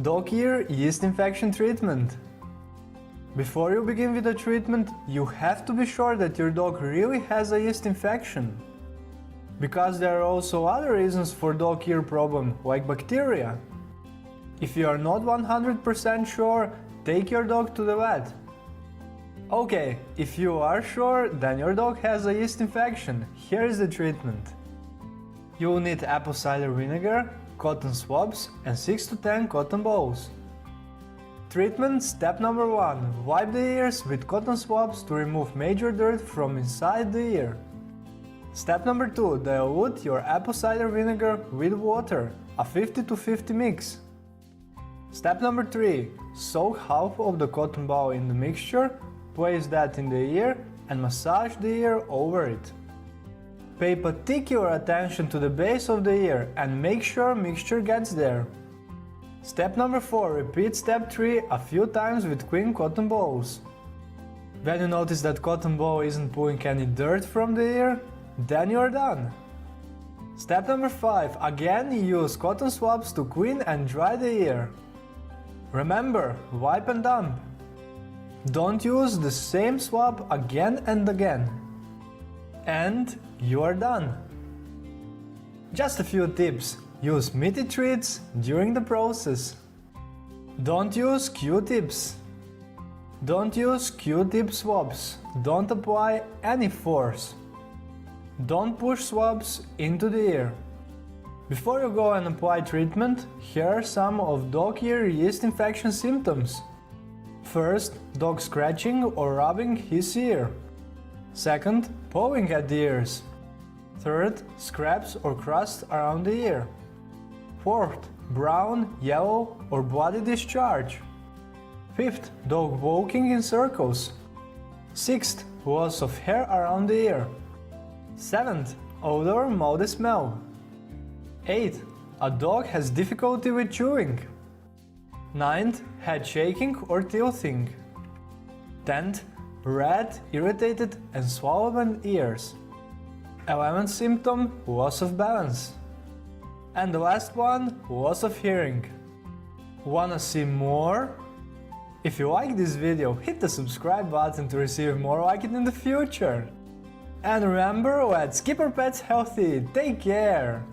Dog ear yeast infection treatment. Before you begin with the treatment, you have to be sure that your dog really has a yeast infection. Because there are also other reasons for dog ear problem, like bacteria. If you are not 100% sure, take your dog to the vet. Okay, if you are sure, then your dog has a yeast infection. Here is the treatment. You will need apple cider vinegar, cotton swabs and 6 to 10 cotton balls. Treatment step number 1. Wipe the ears with cotton swabs to remove major dirt from inside the ear. Step number 2. Dilute your apple cider vinegar with water, a 50-50 mix. Step number 3. Soak half of the cotton ball in the mixture, place that in the ear and massage the ear over it. Pay particular attention to the base of the ear and make sure mixture gets there. Step number 4. Repeat step 3 a few times with clean cotton balls. When you notice that cotton ball isn't pulling any dirt from the ear, then you're done. Step number 5. Again use cotton swabs to clean and dry the ear. Remember, wipe and dump. Don't use the same swab again and again. And you are done. Just a few tips. Use meaty treats during the process. Don't use Q-tips. Don't use Q-tip swabs. Don't apply any force. Don't push swabs into the ear. Before you go and apply treatment, here are some of dog ear yeast infection symptoms. First, dog scratching or rubbing his ear. Second, pawing at the ears. Third, scraps or crust around the ear. Fourth, brown, yellow or bloody discharge. Fifth, dog walking in circles. Sixth, loss of hair around the ear. Seventh, odor or moldy smell. Eighth, a dog has difficulty with chewing. Ninth, head shaking or tilting. 10th, red, irritated and swollen ears. 11th symptom, loss of balance. And the last one, loss of hearing. Wanna see more? If you like this video, hit the subscribe button to receive more like it in the future. And remember, let's keep our pets healthy. Take care!